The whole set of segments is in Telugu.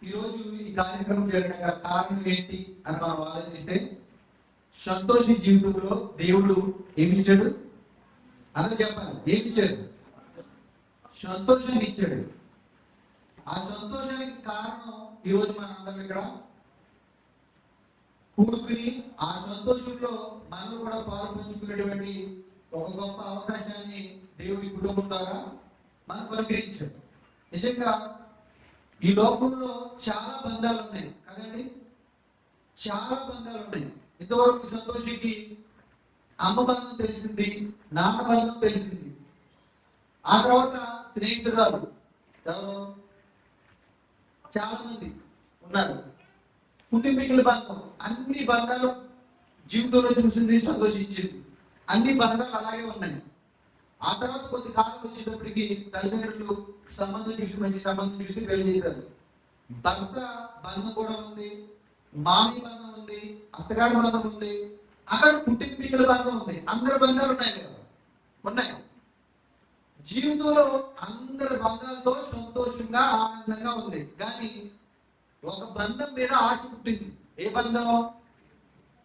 ఈరోజు ఈ కార్యక్రమం జరగడానికి కారణం ఏంటి అని మనం ఆలోచిస్తే, సంతోషి జీవితంలో దేవుడు ఏమిచ్చాడు? అందరూ చెప్పాలి, ఏమిచ్చాడు? సంతోషాన్ని ఇచ్చాడు. ఆ సంతోషానికి కారణం ఈరోజు మన అందరం ఇక్కడ కూడుకుని ఆ సంతోషంలో మనల్ని కూడా పాలు పంచుకునేటువంటి ఒక గొప్ప అవకాశాన్ని దేవుడి కుటుంబం ద్వారా మనకు అనుగ్రహించాడు. నిజంగా ఈ లోకంలో చాలా బంధాలు ఉన్నాయి కదండి, చాలా బంధాలు ఉన్నాయి. ఇంతవరకు సంతోషికి అమ్మ బంధం తెలిసింది, నాన్న బంధం తెలిసింది. ఆ తర్వాత స్నేహితురాలు ఎవరు, చాలా మంది ఉన్నారు. కుటుంబీకుల బంధం, అన్ని బంధాలు జీవితంలో చూసింది, సంతోషించింది. అన్ని బంధాలు అలాగే ఉన్నాయి. ఆ తర్వాత కొద్ది కాలం వచ్చేటప్పటికి తల్లిదండ్రులు సంబంధం చూసి, మంచి సంబంధం చూసి పెళ్లి చేశారు. భర్త బంధం కూడా ఉంది, మామి బంధం ఉంది, అత్తగారి బంధం ఉంది, అక్కడ కుటుంబీకుల బంధం ఉంది. అందరి బంధాలు ఉన్నాయి కదా, ఉన్నాయి. జీవితంలో అందరి బంధాలతో సంతోషంగా ఆనందంగా ఉంది. కానీ ఒక బంధం మీద ఆశ పుట్టింది. ఏ బంధం?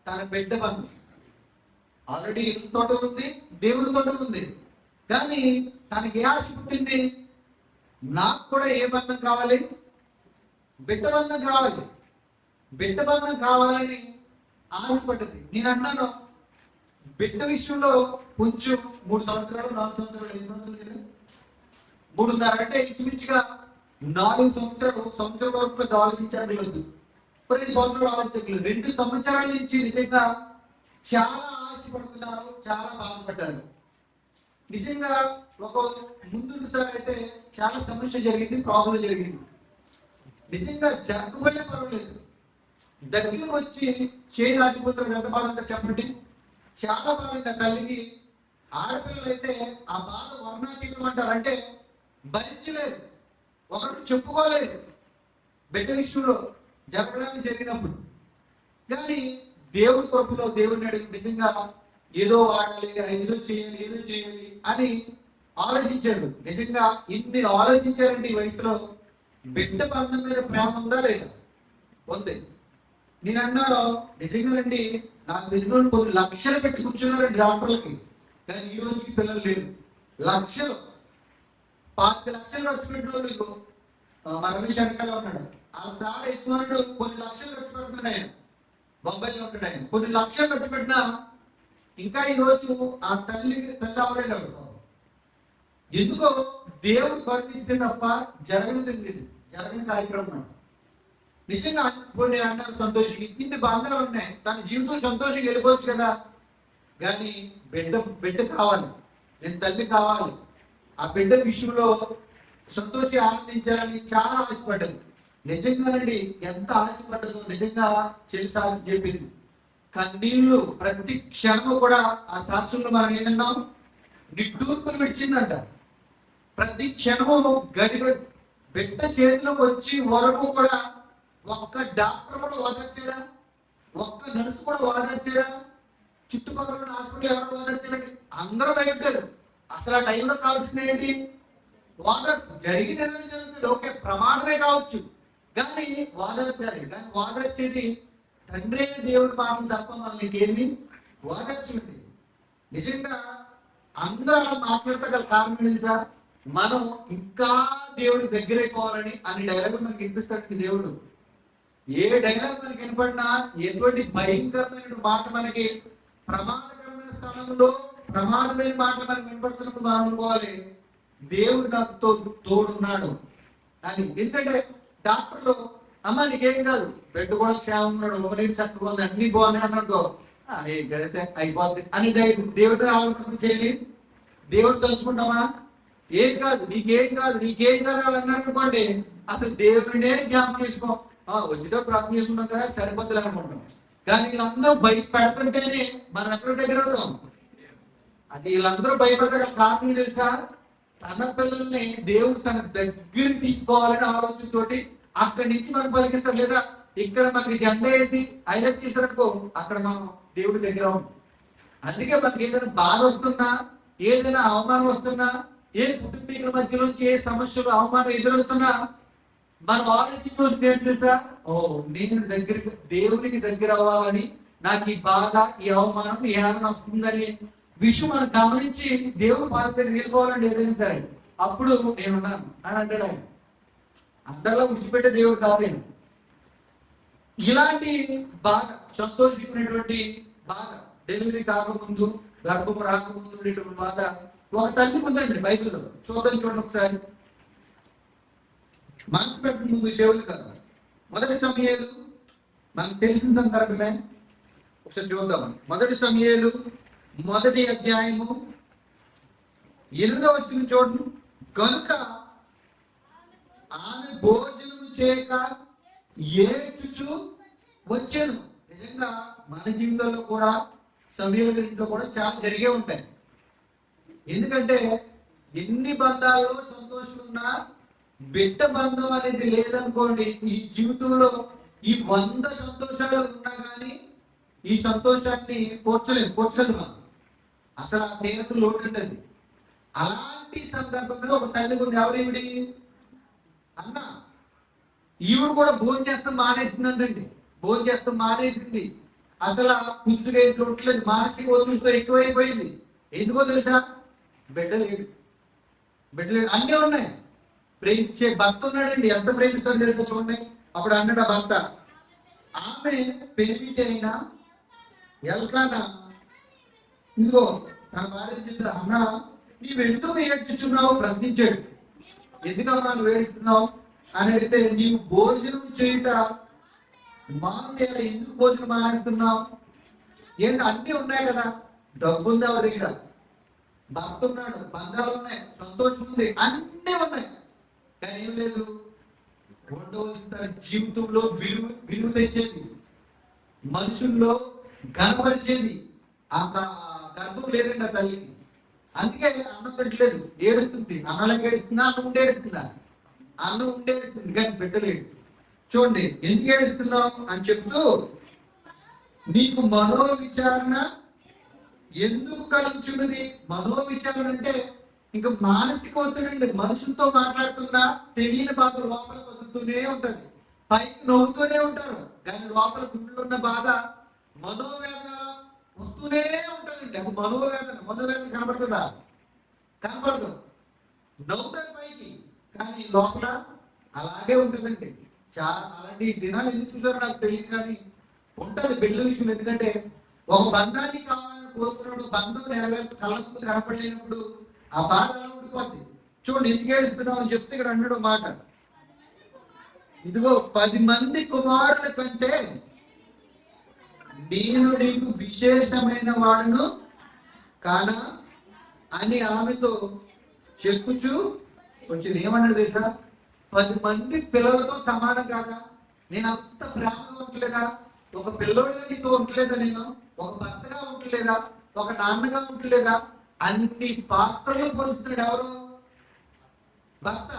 తన బిడ్డ బంధం. ఆల్రెడీ ఇంటితో ఉంది, దేవుడితో ఉంది. కానీ తనకి ఏ ఆశ పుట్టింది? నాకు కూడా ఏ బంధం కావాలి? బిడ్డ బంధం కావాలి. బిడ్డ బంధం కావాలని ఆశపడ్డది. నేను అన్నాను, బిడ్డ విషయంలో కొంచెం 3 సంవత్సరాలు 4 సంవత్సరాలు 5 సంవత్సరాలు 3.5 అంటే ఇంచుమించుగా 4 సంవత్సరం వరకు పెద్ద ఆలోచించగలదు, 10 సంవత్సరాలు ఆలోచించగలదు. 2 సంవత్సరాల నుంచి నిజంగా చాలా ఆశపడుతున్నారు, చాలా బాధపడ్డారు. నిజంగా ఒక ముందుసారి అయితే చాలా సమస్య జరిగింది, ప్రాబ్లం జరిగింది. నిజంగా జరగకపోయినా పర్వాలేదు, దగ్గరకు వచ్చి చేయి రాజపుత్రులు ఎంత బాధంటే చెప్పండి. చాలా బాధ. తల్లికి ఆడపిల్లలు అయితే ఆ బాధ వర్ణాతీతం అంటారు. అంటే భరించలేదు, ఒకరికి చెప్పుకోలేదు బిడ్డ విషయంలో జరగడానికి జరిగినప్పుడు. కానీ దేవుడి కృపలో దేవుడిని అడిగి నిజంగా ఏదో వాడాలి, ఏదో చేయాలి అని ఆలోచించాడు. నిజంగా ఇన్ని ఆలోచించారంటే ఈ వయసులో బిడ్డ బంధం మీద ప్రేమ ఉందా లేదా? ఉంది. నేను అన్నాను, నిజంగానండి, నాకు తెలిసిన కొన్ని లక్షలు పెట్టి కూర్చున్నారండి డాక్టర్లకి, కానీ ఈ రోజుకి పిల్లలు లేరు. లక్షలు, 5 లక్షలు ఖర్చు పెట్టిన వాళ్ళు మన రమేష్ వెనకాల ఉన్నాడు. ఆ సార్ ఎక్కువ కొన్ని లక్షలు ఖర్చు పెడుతున్నాడు. ఆయన బొంబాయిలో ఉంటాడు. ఆయన కొన్ని లక్షలు ఖర్చు పెట్టినా ఇంకా ఈ రోజు ఆ తల్లి అవలేదు. ఎందుకో దేవుడు కరుణిస్తే తప్ప జరగని కార్యక్రమం. నిజంగా నేను అన్నారు, సంతోషికి ఇన్ని బంధాలు ఉన్నాయి, తన జీవితం సంతోషంగా వెళ్ళిపోవచ్చు కదా. కానీ బిడ్డ కావాలి, నేను తల్లి కావాలి. ఆ బిడ్డ విషయంలో సంతోషి ఆనందించాలని చాలా ఆశపడ్డది. నిజంగానండి, ఎంత ఆశపడ్డదో నిజంగా చెల్లి సాక్షి చెప్పింది. కన్నీళ్లు ప్రతి క్షణము కూడా ఆ సాక్షుల్లో మనం ఏంటన్నాం, నిట్టూర్పులు విడిచిందంట. ప్రతి క్షణము బిడ్డ చేతిలోకి వచ్చి వరకు కూడా ఒక్క డాక్టర్ కూడా ఓదార్చాడా, ఒక్క నర్సు కూడా ఓదార్చాడా, చుట్టుపక్కల హాస్పిటల్ ఎవరు ఓదార్చారండి? అందరూ భయపడ్డారు. అసలు ఆ టైంలో కావాల్సింది ఏంటి? ఓదార్పు. జరిగింది ఏదైనా జరుగుతుంది, ఓకే, ప్రమాదమే కావచ్చు, కానీ ఓదార్చాలి. కానీ ఓదార్చేది తండ్రి దేవుడి మాటలు తప్ప మనల్ని ఏమి ఓదార్చుంది. నిజంగా అందరూ అలా మాట్లాడితే గల కారణం ఏంటి సార్? మనం ఇంకా దేవుడి దగ్గరైపోవాలని అన్ని డైలాగ్ మనకి వినిపిస్తాడు దేవుడు. ఏ డైలాగ్ మనకి వినపడినా, ఎటువంటి భయంకరమైన మాట మనకి ప్రమాదకరమైన స్థలంలో ప్రమాదమైన మాటలు మనకి వినపడుతున్నప్పుడు మనం అనుకోవాలి, దేవుడు నాకు తోడున్నాడు అని. ఎందుకంటే డాక్టర్లు, అమ్మ నీకేం కాదు, బెడ్ కూడా క్షేమం ఉన్నాడు, ఒక నీరు చక్కగా ఉంది, అన్ని బాగున్నాయి అన్నట్టు అయితే అయిపోద్ది అని దేవుడు ఆలోచన చేయాలి. దేవుడు తలుచుకుంటామా? ఏం కాదు, నీకేం కాదు అని అన్నారు అనుకోండి, అసలు దేవుడినే జ్ఞాపకం చేసుకో, వచ్చితో ప్రార్థన చేసుకున్నాం కదా సరిపోతుంది అనుకుంటాం. కానీ వీళ్ళందరూ భయపెడుతుంటేనే మనం ఎక్కడి దగ్గర ఉంటాం. అది వీళ్ళందరూ భయపడతారు కారణం తెలుసా? తన పిల్లల్ని దేవుడు తన దగ్గర తీసుకోవాలని ఆలోచనతోటి అక్కడి నుంచి మనం పలికిస్తాం. లేదా ఇక్కడ మనకి జెండా వేసి హైలైట్ చేశారనుకో, అక్కడ మనం దేవుడి దగ్గర ఉంటాం. అందుకే మనకి ఏదైనా బాధ వస్తున్నా, ఏదైనా అవమానం వస్తున్నా, ఏ కుటుంబీకుల మధ్య నుంచి ఏ సమస్యలు అవమానం ఎదురవుతున్నా మనం ఆలోచించవలసింది ఏం తెలుసా? ఓ, నేను దేవునికి దగ్గర అవ్వాలని నాకు ఈ బాధ, ఈ అవమానం, ఈ హేళన వస్తుందని విషయం మనం గమనించి దేవుడు పాద దగ్గర వెళ్ళిపోవాలండి. ఏదైనా సరే అప్పుడు నేనున్నాను అని అంటాడు ఆయన. అందరిలో విడిచిపెట్టే దేవుడు కాదేను. ఇలాంటి బాధ, సంతోషించినటువంటి బాధ, డెలివరీ కాకముందు, గర్భం రాకముందు ఉండేటువంటి బాధ ఒక తల్లికి ఉందండి బైబిల్లో. చూడండి ఒకసారి. మనసు పెట్టిన ముందు చెవులు కదా. మొదటి సమయాలు మనకు తెలిసిన సందర్భమే. ఒకసారి చూద్దాం. మొదటి సమయాలు 1వ అధ్యాయము 8వ వచనం చూడండి. కనుక ఆమె భోజనము చేయక ఏడ్చుచు వచ్చాను. నిజంగా మన జీవితంలో కూడా సమయాల ఇంట్లో కూడా చాలా జరిగే ఉంటాయి. ఎందుకంటే ఎన్ని బంధాల్లో సంతోషం ఉన్నా బిడ్డ బంధం అనేది లేదనుకోండి, ఈ జీవితంలో ఈ 100 సంతోషాలు ఉన్నా కానీ ఈ సంతోషాన్ని పోర్చలేదు మనం. అసలు ఆ తీరకు లోటు ఉంటుంది. అలాంటి సందర్భంలో ఒక తల్లి ఉంది. ఎవరివిడి? అన్న. ఈవిడ కూడా భోజనం చేస్తాం మానేసిందండి. భోజనం చేస్తాం మానేసింది. అసలు పుట్టుగా ఇంట్లో ఉండలేదు. మానసిక ఒత్తిడితో ఎక్కువైపోయింది. ఎందుకో తెలుసా? బిడ్డలేడు. అన్నీ ఉన్నాయి. ప్రేమించే భర్త ఉన్నాడండి. ఎంత ప్రేమిస్తాడో తెలుసా? చూడండి. అప్పుడు అన్నాడు ఆ భర్త, ఆమె పెళ్లి అయినా ఎల్కానా ఇదిగో తన భార్య చెప్పారు, అన్నా నీవెందుకు ఏడ్చుచున్నావు ప్రశ్నించాడు. ఎందుకమ్మా నువ్వు ఏడుస్తున్నావు అని అడిగితే, నీవు భోజనం చేయుట మానేలా, ఎందుకు భోజనం మానేస్తున్నావు? ఏంటి అన్నీ ఉన్నాయి కదా, డబ్బు ఉంది ఆవిడ దగ్గర, భర్త ఉన్నాడు, బంధాలు ఉన్నాయి, సంతోషం ఉంది, అన్నీ ఉన్నాయి. కానీ ఏం లేదు. ఉండవలసిన జీవితంలో విలువ తెచ్చేది, మనుషుల్లో గనపరిచేది అంత గర్భం లేదండి ఆ తల్లికి. అందుకే అన్నం పెట్టలేదు, ఏడుస్తుంది. అన్నంలోకి ఏడుస్తుందా? అన్నం ఉండే ఏడుస్తుందా? అన్నం ఉండే ఏడుస్తుంది, కానీ పెట్టలేదు. చూడండి, ఎందుకు ఏడుస్తున్నావు అని చెప్తూ, నీకు మనోవిచారణ ఎందుకు కలుగుచున్నది? మనోవిచారణ అంటే ఇంకా మానసిక ఒత్తిడి. మనుషులతో మాట్లాడుతున్నా తెలియని బాధ లోపల వదులుతూనే ఉంటది. పైకి నవ్వుతూనే ఉంటారు, కానీ లోపల గుండెలో ఉన్న బాధ మనోవేదన వస్తూనే ఉంటుందండి. అది మనోవేదన కనబడుతుందా? కనబడదు. నవ్వుతారు పైకి, కానీ లోపల అలాగే ఉంటుందండి. చాలా అలాంటి దినాలు ఎందుకు చూసారో నాకు తెలియదు, కానీ ఉంటుంది బిడ్డల విషయం. ఎందుకంటే ఒక బంధాన్ని కావాలని కోరుకున్నప్పుడు బంధం కళ్ళ ముందు కనపడలేనప్పుడు ఆ బాధ అలా ఉండిపోద్ది. చూడండి, ఎందుకు ఏడుస్తున్నావు అని చెప్తే ఇక్కడ అన్నాడు మాట, ఇదిగో 10 మంది కుమారుల కంటే నేను నీకు విశేషమైన వాడును కానా అని ఆమెతో చెప్పుచు కొంచెం ఏమన్నాడు తెలుసా? 10 మంది పిల్లలతో సమానం కాదా? నేను అంత ప్రేమగా ఉంటలేదా? ఒక పిల్లోడిగా నీతో ఉంటలేదా? నేను ఒక భర్తగా ఉంటలేదా? ఒక నాన్నగా ఉంటలేదా? అన్ని పాత్రలు పోషిస్తున్నాడు ఎవరు? భర్త.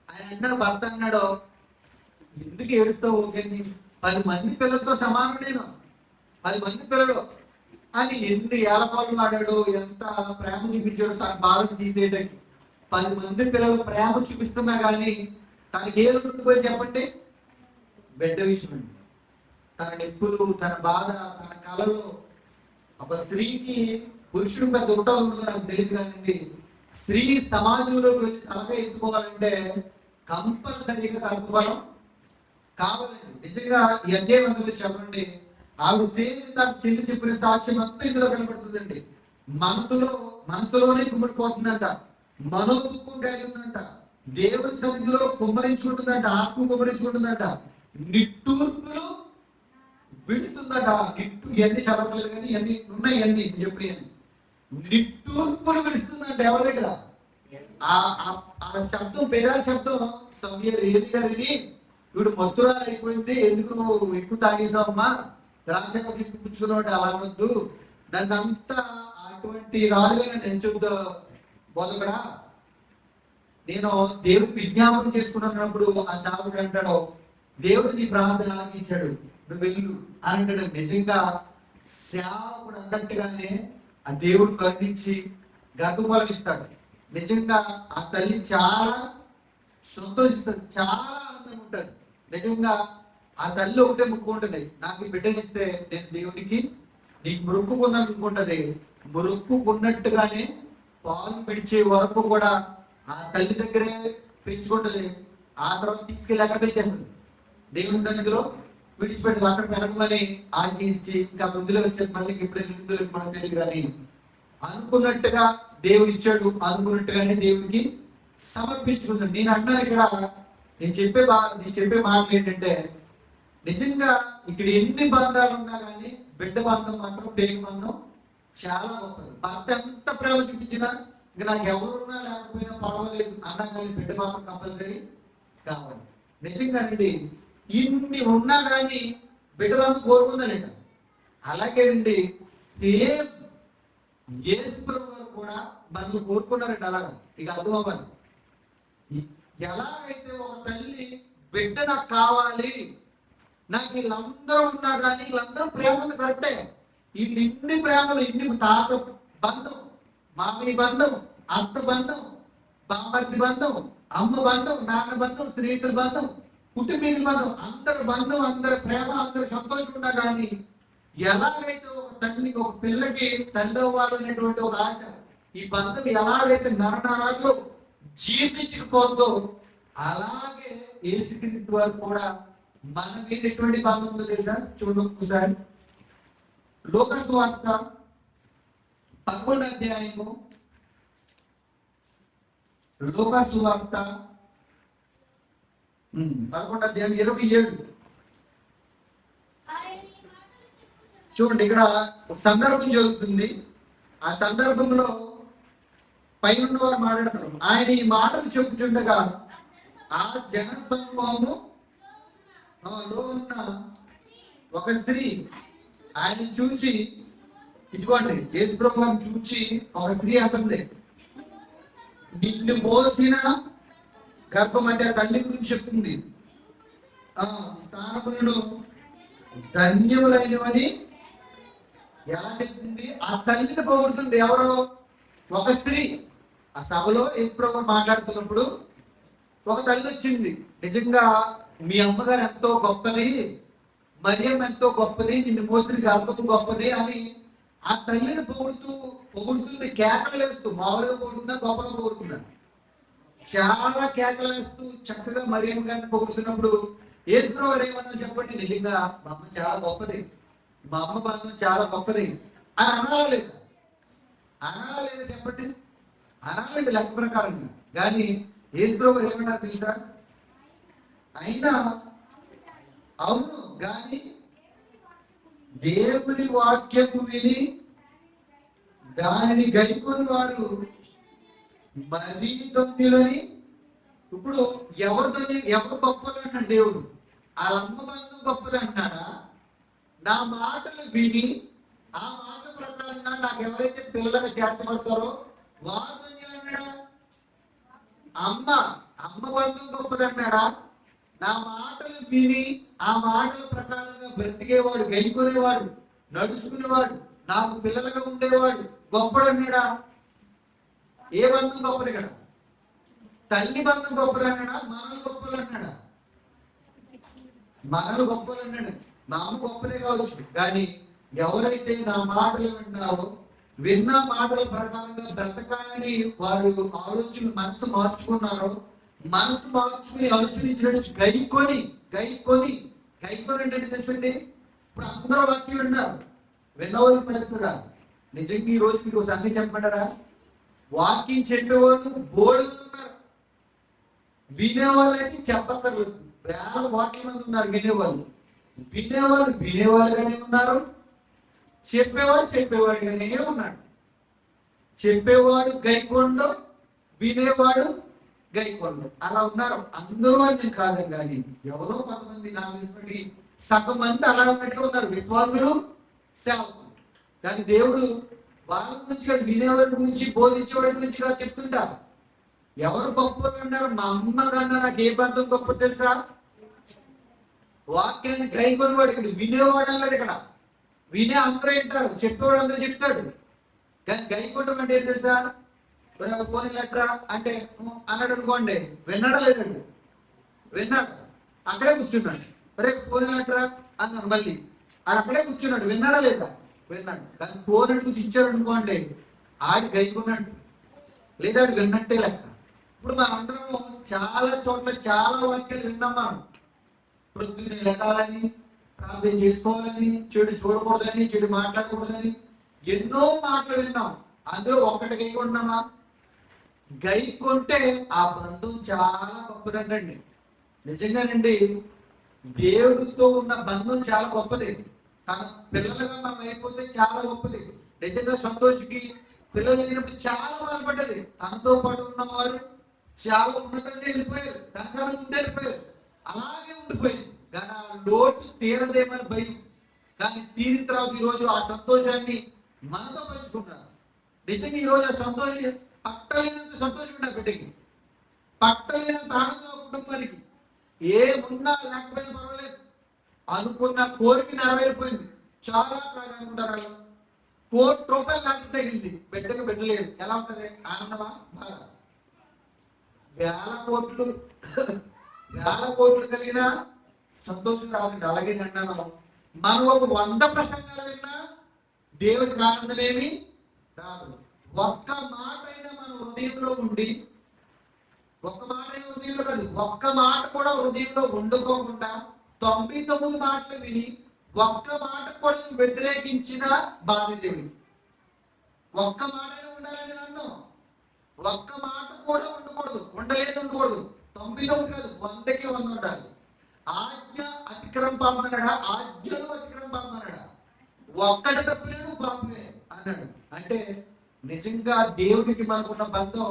ఆయన అన్నాడు, భర్త అన్నాడు, ఎందుకు ఏడుస్తావు? ఓకే, 10 మంది పిల్లలతో సమానం, నేను 10 మంది పిల్లలు అని ఎన్ని ఏలపాలు మాడాడు, ఎంత ప్రేమ చూపించాడు తన బాధను తీసేయడానికి. 10 మంది పిల్లలు ప్రేమ చూపిస్తున్నా కానీ తనకి ఏదో ఉండిపోయి చెప్పండి, బిడ్డ విషయం అండి. తన నొప్పులు, తన బాధ, తన కళలో. ఒక స్త్రీకి పురుషుడు పెద్ద ఉంటాలో నాకు తెలియదు కానీ స్త్రీ సమాజంలోకి వెళ్ళి తలగా ఎత్తుకోవాలంటే కంపల్సరీగా కలుపుకోవడం కావాలండి. నిజంగా ఈ అధ్యాయంలో చెప్పండి, ఆవిడ సేవ తన చెల్లి చెప్పిన సాక్ష్యం అంతా ఇందులో కనబడుతుందండి. మనసులోనే కుమ్మడిపోతుందంట, మనోదుఃఖం కలిగి ఉందంట, దేవుని సన్నిధిలో కుమ్మరించుకుంటుందంట, ఆత్మ కుమ్మరించుకుంటుందంట, నిట్టూర్పులు విడుస్తుందట. ఇవన్నీ చదవట్లేదు కానీ ఇవన్నీ ఉన్నాయి, అన్ని చెప్పి నిట్టూర్పులు విడుస్తుందంట. ఎవరి దగ్గర? ఆ శబ్దం, పేదాల శబ్దం సమయాలు ఏది గారిని వీడు మత్తురాలు అయిపోయింది, ఎందుకు నువ్వు ఎక్కువ తాగేసావమ్మా, ద్రాక్షగా పుచ్చుకున్నాడు, అలా వద్దు, నన్ను అంతా అటువంటి రాలుగా నన్ను ఎంచుద్దా బోధకుడా, నేను దేవుడు విజ్ఞాపనం చేసుకున్నప్పుడు ఆ సేవకుడు అంటాడు, దేవుడు నీ ప్రార్థన ఆలకించాడు, నువ్వు వెళ్ళు అని అంటాడు. నిజంగా సేవకుడు అన్నట్టుగానే ఆ దేవుడు కరుణించి గర్భఫలం ఇస్తాడు. నిజంగా ఆ తల్లి చాలా సంతోషిస్తుంది, చాలా ఆనందంగా ఉంటుంది. నిజంగా ఆ తల్లి ఒకటే మొక్కుకుంటుంది, నాకు ఈ బిడ్డనిస్తే నేను దేవునికి నీకు మొక్కుకున్నాను అనుకుంటది. మొక్కుకున్నట్టుగానే పాలు పిడిచే వరకు కూడా ఆ తల్లి దగ్గరే పెంచుకుంటది. ఆ తర్వాత తీసుకెళ్ళి అక్కడ పెంచేస్తుంది, దేవుని సన్నిధిలో విడిచిపెట్టదు. అక్కడ పెరగమని ఆజ్ఞించి ఇంకా ముందులో వచ్చేది మళ్ళీ ఎప్పుడైనా మనకు తెలియదు. కానీ అనుకున్నట్టుగా దేవుడు ఇచ్చాడు, అనుకున్నట్టుగానే దేవుడికి సమర్పించుకున్నాడు. నేను అంటున్నాను ఇక్కడ, నేను చెప్పే మాటలు ఏంటంటే, నిజంగా ఇక్కడ ఎన్ని బంధాలు ఉన్నా కానీ బిడ్డ బంధం మాత్రం పేరు బంధం చాలా గొప్పది. భర్త ఎంత ప్రేమ చూపించినా ఇంకా నాకు ఎవరున్నా లేకపోయినా పర్వాలేదు అన్నా కానీ బిడ్డ మాత్రం కంపల్సరీ కావాలి. నిజంగా అండి, ఇన్ని ఉన్నా కానీ బిడ్డలంతా కోరుకుందా లేదా? అలాగేనండి, సేమ్ యేసు ప్రభువు గారు కూడా మనల్ని కోరుకున్నారండి. అలాగా ఇక అర్థం అవ్వాలి. ఎలాగైతే ఒక తల్లి బిడ్డ నాకు కావాలి, నాకు వీళ్ళందరూ ఉన్నా కానీ వీళ్ళందరూ ప్రేమలు కరెక్టే, ఇన్ని ప్రేమలు, ఇన్ని తాత బంధం, మామీ బంధం, అత్త బంధం, బామ్మర్ది బంధం, అమ్మ బంధం, నాన్న బంధం, స్నేహితుల బంధం, కుటుంబీకుల బంధం, అందరి బంధం, అందరి ప్రేమ, అందరి సంతోషం ఉన్నా కానీ ఎలాగైతే ఒక తల్లికి ఒక పిల్లకి తండ్రి అవ్వాలనేటువంటి ఒక ఆశ, ఈ బంధం ఎలాగైతే నరనరాల్లో జీర్ణించుకుపోతుందో అలాగే యేసుక్రీస్తు వారు కూడా మన మీద ఎటువంటి బంధం ఉందో తెలుసా? చూడండి ఒకసారి లూకా సువార్త 11వ అధ్యాయము, లూకా సువార్త 11వ అధ్యాయం 27. చూడండి, ఇక్కడ ఒక సందర్భం జరుగుతుంది. ఆ సందర్భంలో పైన వారు మాట్లాడతారు. ఆయన ఈ మాటలు చెప్పుచుండగా ఆ జన సమూహము లో ఉన్న ఒక స్త్రీ ఆయన చూచి, ఇదిగోండి యేసు ప్రభు గారిని చూచి ఒక స్త్రీ అంటుంది, నిన్ను మోసిన గర్భం, అంటే ఆ తల్లి గురించి చెప్తుంది, స్థానములను ధన్యములైనవని ఎలా చెప్తుంది? ఆ తల్లిని పొగుడుతుంది. ఎవరో ఒక స్త్రీ. ఆ సభలో యేసు ప్రభు మాట్లాడుతున్నప్పుడు ఒక తల్లి వచ్చింది, నిజంగా మీ అమ్మగారు ఎంతో గొప్పది, మరియమ్మ ఎంతో గొప్పది, నిన్ను మోసిన గర్భం గొప్పది అని ఆ తల్లిని పొగుడుతుంది, కేకలు వేస్తూ. మామూలుగా పొగుడుతుందా, గొప్పగా పొగుడుతుందా? చాలా కేకలు వేస్తూ చక్కగా మరియమ్మ గారిని పొగుడుతున్నప్పుడు యేసు ప్రభు గారు ఏమన్నా చెప్పండి, నిజంగా మా అమ్మ చాలా గొప్పది, మా అమ్మ బంధం చాలా గొప్పది అని అనాలేదు? అనాలేదు చెప్పండి, అనాలండి లెక్క ప్రకారంగా. కానీ యేసు ప్రభు గారు ఏమన్నారు తెలుసా? అయినా అవును, కానీ దేవుని వాక్యము విని దానిని గైకొని వారు మరీ ధన్యులని. ఇప్పుడు ఎవరు గొప్పలు అంటాడు దేవుడు? ఆ అమ్మ బంధం గొప్పది అంటున్నాడా? నా మాటలు విని ఆ మాట ప్రకారంగా నాకు ఎవరైతే పిల్లలుగా చేర్చబడతారో వారు ధన్యులు అన్నాడా? అమ్మ బంధం గొప్పది అన్నాడా? నా మాటలు విని ఆ మాటల ప్రకారంగా బ్రతికేవాడు, గైకొనేవాడు, నడుచుకునేవాడు, నాకు పిల్లలుగా ఉండేవాడు గొప్పడు అన్నాడా? ఏ బంధం గొప్పది కదా? తల్లి బంధం గొప్పది అన్నాడా? మనలు గొప్పలు అన్నాడా? మనలు గొప్పలు అన్నాడు. మా అమ్మ గొప్పదే కావచ్చు, కానీ ఎవరైతే నా మాటలు విన్న మాటల ప్రకారంగా బ్రతకాలని వారు ఆలోచన మనసు మార్చుకున్నారో, మనసు మార్చుకుని అనుసరించినట్టు గైకొని అంటే తెలుసండి. ఇప్పుడు అందరూ వాక్యం విన్నారు, విన్నవాళ్ళు పరిస్థితురా. నిజంగా ఈ రోజు మీకు సంగతి చెప్పమంటారా? వాక్యం చెప్పేవాళ్ళు బోర్డు ఉన్నారు, వినేవాళ్ళు అయితే చెప్పక్కర్లేదు. వేల కోట్ల మంది ఉన్నారు వినేవాళ్ళు. వినేవాళ్ళుగానే ఉన్నారు, చెప్పేవాడుగానే ఉన్నాడు. చెప్పేవాడు గైకొండు, వినేవాడు గైకొండు, అలా ఉన్నారు. అందరూ అని నేను కాదని, కానీ ఎవరో కొంతమంది నాకు తెలిసినటువంటి సగం మంది అలా ఉన్నట్టుగా ఉన్నారు, విశ్వాసులు, సేవకులు. కానీ దేవుడు వాళ్ళ గురించి కాదు, వినేవాడి గురించి, బోధించేవాడి గురించి కాదు చెప్తుంటారు. ఎవరు గొప్పలు ఉన్నారు? మా అమ్మ కన్నా నాకు ఏ బంధం గొప్ప తెలుసా? వాక్యాన్ని గైకొనేవాడు. ఇక్కడ వినేవాడు అన్నాడు. ఇక్కడ వినే అందరూ వింటారు, చెప్పేవాడు అందరూ చెప్తాడు. కానీ గైకొనడం అంటే ఏం తెలుసా? ఫోన్ లెటరా అంటే అన్నాడు అనుకోండి, విన్నాడా లేదండి? విన్నాడు. అక్కడే కూర్చున్నాడు. రేపు ఫోన్ ఎలాంటిరా అన్నాను మళ్ళీ. అక్కడే కూర్చున్నాడు. విన్నాడా లేదా? విన్నాడు. కానీ ఫోన్ అడుగుతూ ఇచ్చాడు అనుకోండి, ఆడి గైకున్నట్టు లేదా ఆడు విన్నట్టే లెక్క. ఇప్పుడు మనందరం చాలా చోట్ల చాలా వాక్యాలు విన్నాం. మనం ప్రొద్దునే లెగాలని, ప్రార్థన చేసుకోవాలని, చెడు చూడకూడదని, చెడు మాట్లాడకూడదని ఎన్నో మాటలు విన్నాం. అందులో ఒక్కటి గైకున్నామా? గైకుంటే ఆ బంధం చాలా గొప్పదండి. నిజంగానండి, దేవుడితో ఉన్న బంధం చాలా గొప్పది. తన పిల్లలుగా మనం అయిపోతే చాలా గొప్పది. నిజంగా సంతోషికి పిల్లలు లేనప్పుడు చాలా బాధపడ్డది. తనతో పాటు ఉన్నవారు చాలా ఉన్నతంగా వెళ్ళిపోయారు, తనకన్నా ముందు వెళ్ళిపోయారు, అలాగే ఉండిపోయింది. కానీ ఆ లోటు తీరదేమని భయం. కానీ తీరిన తర్వాత ఈరోజు ఆ సంతోషాన్ని మనతో పంచుకున్నారు. నిజంగా ఈరోజు ఆ సంతోషం పట్టలేనంత సంతోషం నా బిడ్డకి, పట్టలేనంత ఆనందం కుటుంబానికి. ఏమున్నా లేకపోయినా పర్వాలేదు, అనుకున్న కోరిక నెరవేరిపోయింది. చాలా కాగా ఉంటారు. ₹1,00,00,000 లాంటి తగిలింది, బిడ్డకు బిడ్డలేదు. ఎలా ఉంటుంది? ఆనందమా? బాధ? వేల కోట్లు కలిగిన సంతోషం రాదండి. అలాగే అన్నాను, మనం ఒక 100 ప్రసంగాలు విన్నా దేవుడికి ఆనందమేమి రాదు. ఒక్క మాట అయినా మన హృదయంలో ఉండి, ఒక్క మాట అయినా హృదయంలో కాదు, ఒక్క మాట కూడా హృదయంలో వండుకోకుండా 99 మాటలు విని ఒక్క మాట కూడా వ్యతిరేకించిన బాధ్యతేవి. ఒక్క మాట అయినా ఉండాలని నన్ను, ఒక్క మాట కూడా ఉండకూడదు, ఉండకూడదు. 99 కాదు, 100కి 100 ఉండాలి. ఆజ్ఞ అతిక్రమ పాపమన్నాడా? ఆజ్ఞలు అతిక్రమ పాపమన్నాడా? ఒక్కటి తప్పలేను పాపమే అన్నాడు. అంటే నిజంగా దేవుడికి మనకున్న బంధం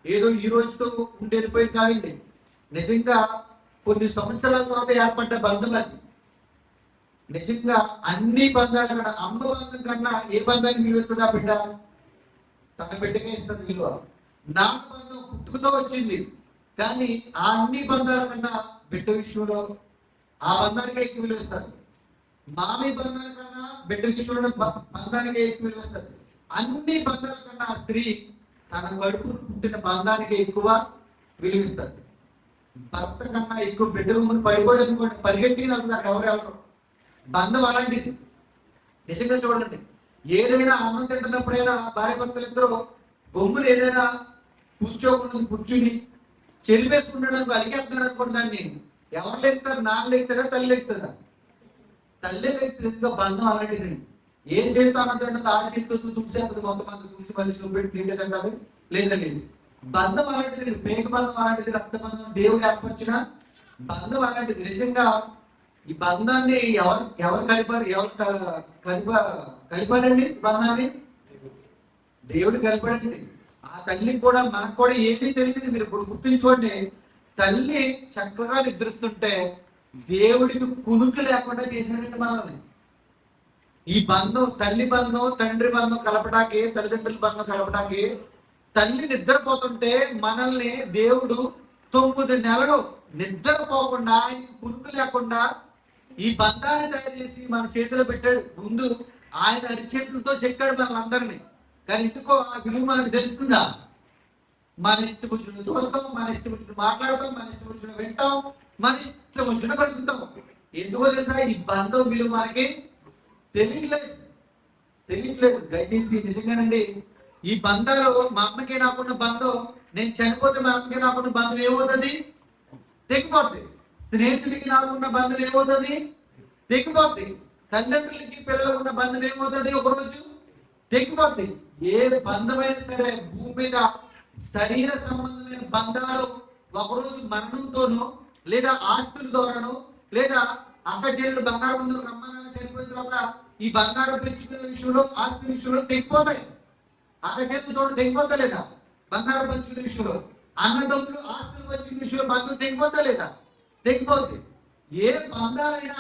ఏదో ఈ రోజుతో ఉండేపోయి కాదండి. నిజంగా కొన్ని సంవత్సరాల తర్వాత ఏర్పడ్డ బంధం అది. నిజంగా అన్ని బంధాల కన్నా, అమ్మ బంధం కన్నా ఏ బంధానికి విలువ ఇస్తుందా? బిడ్డ తన బిడ్డకే ఇస్తుంది విలువ. నాన్న బంధం పుట్టుకతో వచ్చింది, కానీ ఆ అన్ని బంధాల కన్నా బిడ్డ విషయంలో ఆ బంధానికే ఎక్కువ విలువ ఇస్తుంది. మామి బంధాల కన్నా బిడ్డ విషయంలో బంధానికే ఎక్కువ విలువ ఇస్తుంది. అన్ని బంధాల కన్నా స్త్రీ తన కడుపు పుట్టిన బంధానికి ఎక్కువ విలువిస్తుంది. భర్త కన్నా ఎక్కువ బిడ్డ ముందు పడిపోయి అనుకోండి, పరిగెత్తి వెళ్తున్నారు ఎవరెవరు. బంధం అలాంటిది. నిజంగా చూడండి, ఏదైనా అన్నం తింటున్నప్పుడైనా భార్య భర్తలు ఇద్దరు బొమ్మలు ఏదైనా కూర్చోకుండా కూర్చుని చెరిపేసుకుంటాడు, అలిగేస్తున్నాడు అనుకోండి, దాన్ని ఎవరు లేస్తారు? నాన్న లేస్తారా? తల్లి లేస్తుందా? తల్లి లేస్తుంది. ఎందుకో బంధం అలాంటిదండి. ఏం చేస్తూ అన్నదంటే ఆ చేతితో తుడిసేస్తుంది, మొత్తం అంతా తుడిసి మళ్ళీ చూపెట్టి తింటేదని కాదు. లేదండి, బంధం అలాంటిది. పేక బంధం అలాంటిది, రక్త బంధం, దేవుడు ఏర్పరిచిన బంధం అలాంటిది. నిజంగా ఈ బంధాన్ని ఎవరు కలిపారండి? బంధాన్ని దేవుడు కలిపాడండి. ఆ తల్లి కూడా మనకు కూడా ఏమీ తెలియదు. మీరు ఇప్పుడు గుర్తుంచుకోండి, తల్లి చక్కగా నిద్రిస్తుంటే దేవుడికి కునుకు లేకుండా చేసినట్టు మనల్ని. ఈ బంధం, తల్లి బంధం తండ్రి బంధం కలపడానికి, తల్లిదండ్రుల బంధం కలపడానికి, తల్లి నిద్రపోతుంటే మనల్ని దేవుడు 9 నెలలు నిద్రపోకుండా, ఆయనకి కునుకు లేకుండా ఈ బంధాన్ని తయారు చేసి మన చేతిలో పెట్టాడు. ముందు ఆయన అరిచేతులతో చెక్కాడు మనల్ని. కానీ ఎందుకో ఆ విలువ మనకు తెలుస్తుందా? మన ఇష్టం వచ్చిన చూస్తాం, మన ఇష్టం వచ్చిన మాట్లాడతాం, మన ఇష్టం వచ్చిన వింటాం, మన ఇష్టం వచ్చిన బతుకుతాం. ఎందుకో తెలుసా? ఈ బంధం విలువ మనకి తెలియట్లేదు. దయచేసి నిజంగానండి, ఈ బంధాలు, మా అమ్మకి నాకున్న బంధం, నేను చనిపోతే మా అమ్మకి నాకున్న బంధం ఏమవుతుంది? తెగిపోద్ది. స్నేహితుడికి నాకున్న బంధం ఏమవుతుంది? తెగిపోద్ది. తల్లిదండ్రులకి పిల్లలకు ఉన్న బంధం ఏమవుతుంది? ఒకరోజు తెగిపోద్ది. ఏ బంధమైనా సరే భూమి మీద శరీర సంబంధమైన బంధాలు ఒకరోజు మరణంతోనో, లేదా ఆస్తుల ద్వారానో, లేదా అక్క చెల్లెలు బంగారం ముందు రమ్మనాన్న చనిపోయిన తర్వాత ఈ బంగారం పెంచుకునే విషయంలో, ఆస్తి విషయంలో తెగిపోతాయి. అక్క చెల్లెలు చూడ తెగిపోతా లేదా? బంగారం పంచుకునే విషయంలో, అన్నదమ్ములు ఆస్తులు పంచుకునే విషయంలో బంధం తెగిపోతా లేదా? తెగిపోద్ది. ఏ బంధాలైనా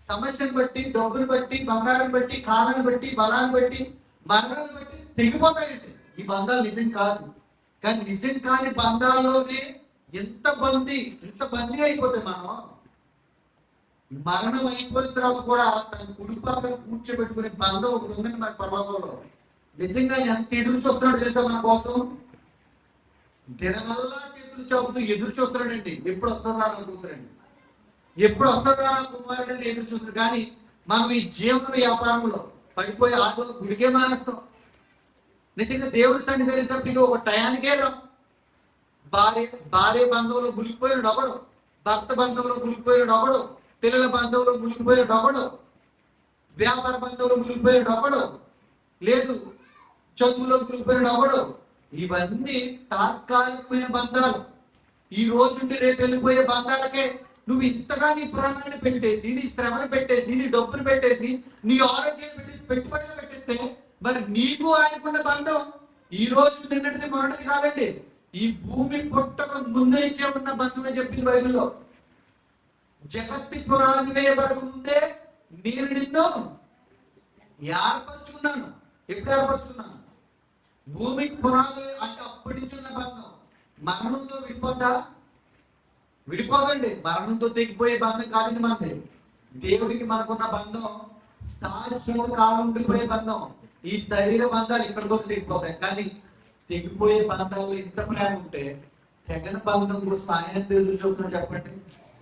సమస్యను బట్టి, డబ్బును బట్టి, బంగారం బట్టి, కాలాన్ని బట్టి, బలాన్ని బట్టి, మరణాన్ని బట్టి తెగిపోతాయండి. ఈ బంధాలు నిజం కాదు. కానీ నిజం కాని బంధాల్లోనే ఎంత బందీ అయిపోతాయి. మనం మరణం అయిపోయిన తర్వాత కూడా తన కుటుంబాలను కూర్చోబెట్టుకునే బంధం ఒకటి ఉందండి మన పర్వతంలో. నిజంగా ఎంత ఎదురు చూస్తున్నాడు తెలుసా మన కోసం? దినమల్లా చేతులు చాపుతూ ఎదురు చూస్తున్నాడండి. ఎప్పుడు వస్తున్నాడు అనుకుంటారండి. ఎప్పుడు వస్తుందా నా కుమారుడు అని ఎదురు చూస్తారు. కానీ మనం ఈ జీవన వ్యాపారంలో పడిపోయి ఆటో గుడికే మానేస్తాం. నిజంగా దేవుడి సన్నిధి తప్పి ఒక టయానికే రాం. భార్య భార్య బంధంలో మునిగిపోయినాడు ఒకడు, భర్త బంధంలో మునిగిపోయినాడు ఒకడు, పిల్లల బంధంలో మునిగిపోయినాడు ఒకడు, వ్యాపార బంధంలో మునిగిపోయినాడు ఒకడు, లేదు చదువులో మునిగిపోయినాడు ఒకడు. ఇవన్నీ తాత్కాలికమైన బంధాలు. ఈ రోజు నుండి రేపు వెళ్ళిపోయే బంధాలకే నువ్వు ఇంతగా నీ ప్రాణాన్ని పెట్టేసి, నీ శ్రమను పెట్టేసి, నీ డబ్బును పెట్టేసి, నీ ఆరోగ్యాన్ని పెట్టేసి, పెట్టుబడిగా పెట్టేస్తే మరి నీకు ఆయనకున్న బంధం ఈ రోజు నిన్నటిది మొన్నటిది కాదండి. ఈ భూమి పుట్టక ముందే ఇచ్చే ఉన్న బంధమే చెప్పింది బైబిల్లో. జగత్తి పునాది వేయబడక ముందే నేను నిన్ను ఏర్పరచుకున్నాను. ఎప్పుడు ఏర్పరచుకున్నాను? భూమికి పునాది అంటే అప్పటి నుంచి ఉన్న బంధం మరణంతో విడిపోద్దా? విడిపోదండి. మరణంతో తెగిపోయే బంధం కాదండి మనది. దేవుడికి మనకున్న బంధం శాశ్వత కాలం ఉండిపోయే బంధం. ఈ శరీర బంధాలు ఇక్కడితో తెగిపోతాయి. కానీ తెగిపోయే బంధాలు ఇంత ప్రేమ ఉంటే తెగన బంధం కోసం ఆయన ఎదురు చూస్తున్నాడు చెప్పండి.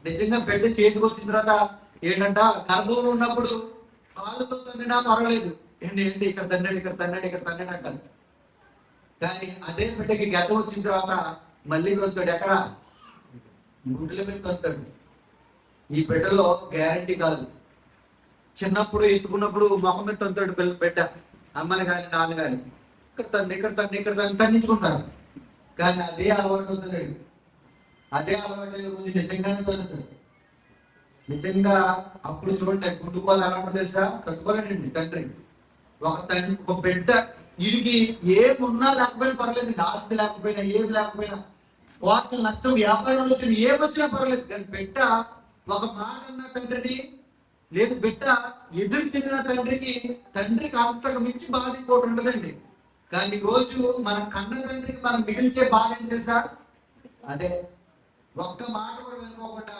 నిజంగా బిడ్డ చేతికి వచ్చిన తర్వాత ఏంటంట, గర్భంలో ఉన్నప్పుడు కాళ్ళతో తన్నినా పర్వాలేదు, ఏంటి ఇక్కడ తన్నాడు, ఇక్కడ తన్నాడు, ఇక్కడ తన్నాడు అంటారు. కానీ అదే బిడ్డకి గడ్డ వచ్చిన తర్వాత మళ్ళీ వెళ్తాడు ఎక్కడ? గుడ్ల మీద తొంతాడు. ఈ బిడ్డలో గ్యారంటీ కాదు. చిన్నప్పుడు ఎత్తుకున్నప్పుడు మొహం మీద తొంతాడు బిడ్డ, అమ్మని కానీ నాన్న కానీ ఇక్కడ తన్ని ఇక్కడ తన్ని ఇక్కడ తన్ని తన్నించుకుంటారు. కానీ అదే అలవాటు అవుతున్నాడు. అదే అలవాటు కొంచెం నిజంగానే తొందుతాడు. నిజంగా అప్పుడు చూడండి గుడ్డుకోవాలి అలవాటు తెలుసా? తట్టుకోలేండి తండ్రి. ఒక బిడ్డ వీడికి ఏమున్నా లేకపోయినా పర్లేదు, ఆస్తి లేకపోయినా ఏమి లేకపోయినా, వాటి నష్టం వ్యాపారం వచ్చిన ఏమొచ్చినా పర్లేదు, కానీ బిడ్డ ఒక మాట అన్న తండ్రిని, లేదు బిడ్డ ఎదురు తిరిగిన తండ్రికి అంతకు మించి బాధ ఇంకోటి ఉండదండి. కానీ రోజు మన కన్న తండ్రికి మనం మిగిల్చే బాధ ఏం తెలుసా? అదే ఒక్క మాట కూడా వెళ్ళిపోకుండా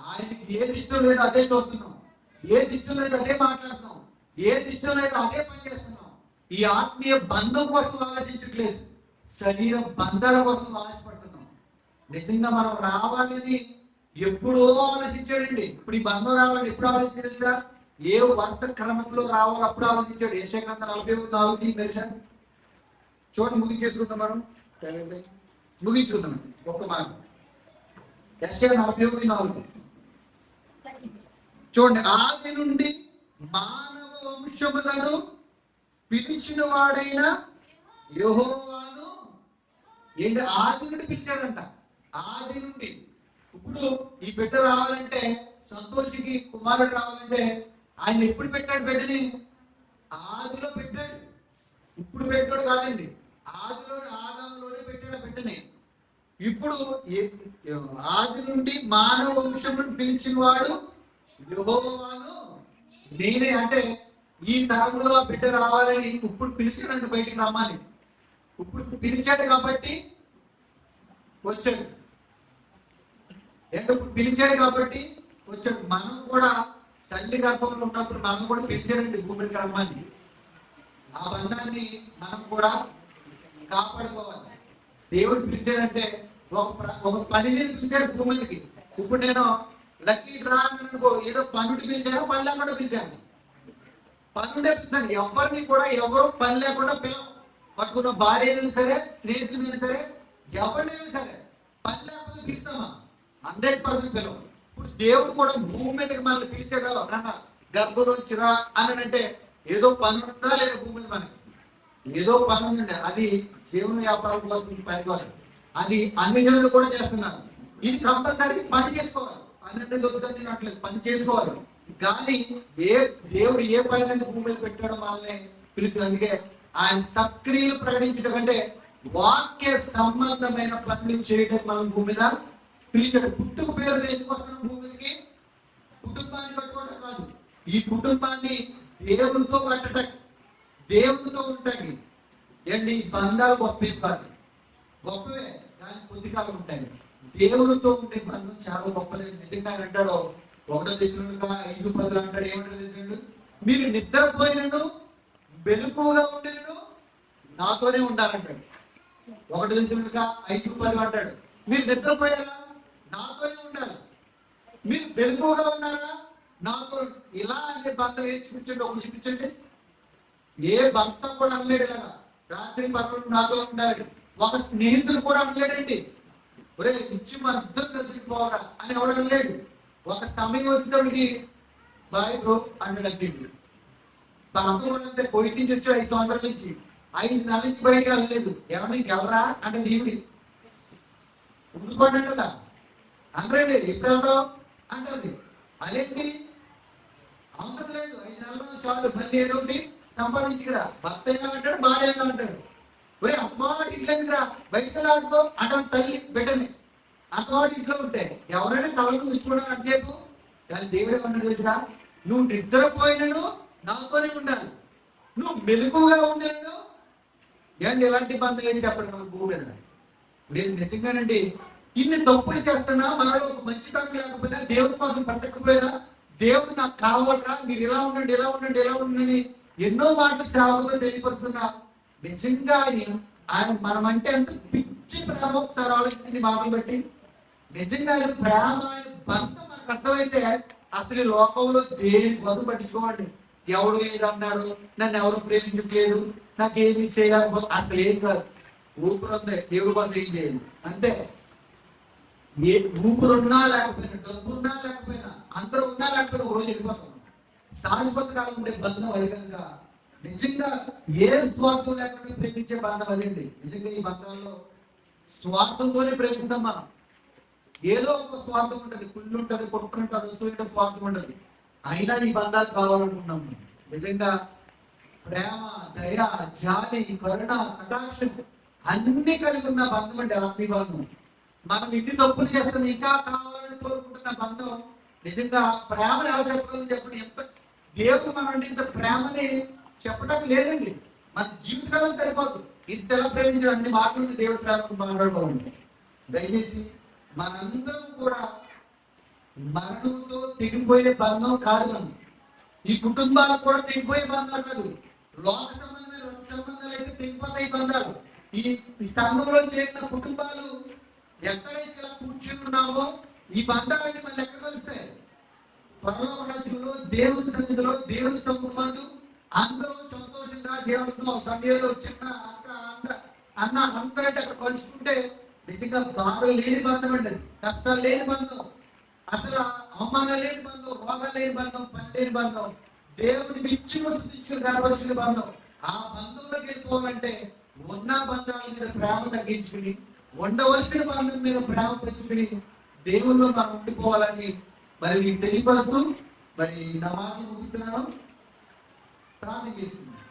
ఆయనకి ఏది ఇష్టం లేదు అదే చూస్తున్నాం, ఏది ఇష్టం లేదు అదే మాట్లాడుతున్నాం, ఏది ఇష్టం లేదు అదే పని చేస్తున్నాం. ఈ ఆత్మీయ బంధం కోసం ఆలోచించట్లేదు, శరీర బంధాల కోసం ఆలోచపడుతున్నాం. నిజంగా మనం రావాలని ఎప్పుడో ఆలోచించాడండి. ఇప్పుడు ఈ బంధం రావాలని ఎప్పుడు ఆలోచించాడు తెలుసా? ఏ వర్ష క్రమంలో రావాలి అప్పుడు ఆలోచించాడు. యెషయా 40:4 తెలుసా? చూడండి, ముగించేసుకుంటాం మనం, ముగించుకుందాం ఒక్క మాట. యెషయా 40:4 చూడండి. ఆది నుండి మానవ వంశములను పిలిచిన వాడైన యెహోవాను, ఏంటి ఆది నుండి పిలిచాడంట. ఆది నుండి. ఇప్పుడు ఈ బిడ్డ రావాలంటే, సంతోషికి కుమారుడు రావాలంటే ఆయన ఎప్పుడు పెట్టాడు బిడ్డని? ఆదిలో పెట్టాడు. ఇప్పుడు పెట్టాడు కాదండి, ఆదిలోనే ఆదాములోనే పెట్టాడు బిడ్డని. ఇప్పుడు ఆది నుండి మానవ వంశమును పిలిచిన వాడు యెహోవాను నేనే. అంటే ఈ తరంలో బిడ్డ రావాలని ఇప్పుడు పిలిచాడంటే బయటికి రమ్మని. ఇప్పుడు పిలిచాడు కాబట్టి వచ్చాడు. ఇప్పుడు పిలిచాడు కాబట్టి వచ్చాడు. మనం కూడా తల్లి గర్భంలో ఉన్నప్పుడు మనం కూడా పిలిచాడండి భూమికి రమ్మని. ఆ బంధాన్ని మనం కూడా కాపాడుకోవాలి. దేవుడు పిలిచాడంటే ఒక పని మీద పిలిచాడు భూమికి. ఇప్పుడు నేను లక్కీ డ్రా అనుకో, ఏదో పనుడు పిలిచాను, పని లేకుండా పిలిచాను, పనుడే పిలిచాను. ఎవరిని కూడా ఎవరు పని లేకుండా పిలవ. పట్టుకున్న భార్యను సరే, స్నేహితులైనా సరే, ఎవరినైనా సరే పని లేకపోతే పిలుస్తామా? 100% పిలవ. ఇప్పుడు దేవుడు కూడా భూమి మీదకి మనల్ని పిలిచాడు, గర్భంలోంచిరా అని అంటే ఏదో పని ఉందా లేదా భూమి మీద? మనకి ఏదో పని ఉందండి. అది జీవన వ్యాపారం కోసం పని కోసం. అది అన్ని జనులు కూడా చేస్తున్నారు. ఇది కంపల్సరీ పని చేసుకోవాలి. అన్నీ దొరుకుతుంది అట్లేదు, పని చేసుకోవాలి. కానీ దేవుడు ఏ పని భూమి మీద పెట్టడం వాళ్ళని పిలుస్తుంది. అందుకే ఆయన సక్రియలు ప్రకటించడం కంటే వాక్య సంబంధమైన పనులు చేయడం మనం భూమి మీద పిలిచాడు. పుట్టుకు పేరు ఎందుకు వస్తున్నాం భూమికి? కుటుంబాన్ని పట్టుకోవడం కాదు, ఈ కుటుంబాన్ని దేవునితో పట్టడం, దేవునితో ఉంటాయి. ఏంటి ఈ బంధాలు గొప్పవి కాదు, గొప్పవే కానీ కొద్ది కాలం ఉంటాయి. దేవునితో ఉండే బంధం చాలా గొప్పలేదు. నిజంగా అంటాడు 1 Thessalonians 5:10 అంటాడు. ఏమంటాడు తెలిసిండు? మీరు నిద్రపోయినను వెలుగుగా ఉండేను నాతోనే ఉండాలంటాడు. 1 Thessalonians 5:10 అంటాడు. మీరు నిద్రపోయారా? నాతోనే ఉండాలి. మీరు వెలుగుగా ఉన్నారా? నాతో ఇలా అంటే బంధం ఏం చూపించండి, ఒకటి చూపించండి. ఏ భర్త కూడా అనలేడు ఇలాగా, రాత్రి పనులు నాతో ఉండాలి. ఒక స్నేహితుడు కూడా అనలేడండి, ఒరే ఇచ్చి మన ఇద్దరు కలిసిపోవాలా అని ఎవరు అనలేడు. ఒక సమయం వచ్చినప్పటికి బాయ్ బ్రో అంటాడు అంతే. భర్త కూడా అంతే, కోయిట్ నుంచి వచ్చాడు 5 సంవత్సరాల నుంచి, 5 నెలల నుంచి బయటకు వెళ్ళలేదు. ఎవరిని ఇంకెవరా అంటే దేవుడి ఉంచుకోండి అంటదా అనరండి. ఎప్పుడు వెళ్తావు అంటది. అదేంటి అవసరం లేదు, 5 నెలలు చాలు, మళ్ళీ ఏదో ఒకటి సంపాదించుకురా. భర్త ఏమంటాడు, భార్య ఏమంటాడు, ఒరే అమ్మవాడి ఇంట్లో ఎందుకురా, బయటకు ఆడుకో అంటారు తల్లి బిడ్డని. అమ్మవాడి ఇంట్లో ఉంటే ఎవరైనా తలకు ఉంచుకోవడం అంతేపు. కానీ దేవుడు ఏమన్నాడు తెలుసా, నువ్వు నిద్రపోయినను నాతోనే ఉండాలి, నువ్వు మెలుగుగా ఉండను. ఏంటి ఇలాంటి బంధం ఏం చెప్పండి మన భూమి మీద. లేదు నిజంగానండి, ఇన్ని తప్పులు చేస్తున్నా, మనలో ఒక మంచితనం లేకపోయినా, దేవుడి కోసం బ్రతకపోయినా, దేవుడు నాకు కావాలరా, మీరు ఇలా ఉండండి ఇలా ఉండండి ఇలా ఉండండి ఎన్నో మాటలు సేవకులు తెలియపరుస్తున్నా. నిజంగా ఆయన మనమంటే ఎంత పిచ్చి ప్రేమ ఒకసారి ఆలోచించి మాటలు బట్టి. నిజంగా ఆయన ప్రేమ, ఆయన బంధం మనకు అర్థమైతే అసలు ఈ లోకంలో దేని కోసం పట్టించుకోండి. ఎవడు ఏది అన్నాడు, నన్ను ఎవరు ప్రేమించట్లేదు, నాకేమి చేయాలి, అసలు ఏం కాదు. ఊపిరి ఉంది, దేవుడి కోసం ఏం చేయాలి అంతే. ఏ ఊపిరున్నా లేకపోయినా, డబ్బున్నా లేకపోయినా, అందరూ ఉన్నా లేకపోయినా రోజు వెళ్ళిపోతాం. శాశ్వత కాలం ఉండే బంధం అది కనుక నిజంగా ఏ స్వార్థం లేకుండా ప్రేమించే బంధం అదండి. నిజంగా ఈ బంధాల్లో స్వార్థంతోనే ప్రేమిస్తాం మనం. ఏదో ఒక స్వార్థం ఉంటుంది, కుళ్ళు ఉంటుంది, కుట్ర ఉంటుంది, అసూయ స్వార్థం ఉంటుంది. అయినా ఈ బంధాలు కావాలనుకున్నాం. నిజంగా ప్రేమ, దయ, జాలి, కరుణ, కటాక్షం అన్ని కలిగి ఉన్న బంధం అంటే ఆత్మీయ బంధం. మనం ఇన్ని తప్పులు చేస్తాం, ఇంకా కావాలని కోరుకుంటున్న బంధం. నిజంగా ప్రేమను ఎలా చెప్పగలని చెప్పండి. ఎంత దేవుడు మనం ఇంత ప్రేమని చెప్పడం లేదండి, మన జీవితకాలం సరిపోదు. ఇంత ఎలా ప్రేమించడం అన్ని మాటలు దేవుడి ప్రేమను మాట్లాడుకోవాలి. దయచేసి మనందరం కూడా మరణంతో తెగిపోయే బంధం కాదు. మనం ఈ కుటుంబాలకు కూడా తెగిపోయే బంధాలు కాదు, లోక సంబంధాలు అయితే తెగిపోతాయి బంధాలు. ఈ సంఘంలో చేరిన కుటుంబాలు ఎక్కడైతే ఇలా కూర్చుని ఉన్నామో ఈ బంధాలన్నీ మళ్ళీ ఎక్కడ కలుస్తాయి? పరలోక రాజ్యంలో, దేవుని సన్నిధిలో, దేవుని సమ్ముఖమందు అందరూ సంతోషంగా దేవుడితో సమయంలో చిన్న అన్న అందరంటే అక్కడ కలుసుకుంటే నిజంగా బాధలు లేని బంధం అండి, కష్టాలు లేని బంధం, అసలు అవమానం లేని బంధం, రోగాలు లేని బంధం, పని లేని బంధం, దేవుడిని మిచ్చి కనపరిచిన బంధం. ఆ బంధంలోకి వెళ్ళిపోవాలంటే ఉన్న బంధాల మీద ప్రేమ తగ్గించుకుని, ఉండవలసిన బంధం మీద ప్రేమ పెంచుకుని దేవుల్లో మనం ఉండిపోవాలని మరి మీకు తెలియపరుస్తూ మరి నా మాటలు ముగిస్తున్నాను. ప్రార్థన చేసుకున్నాను.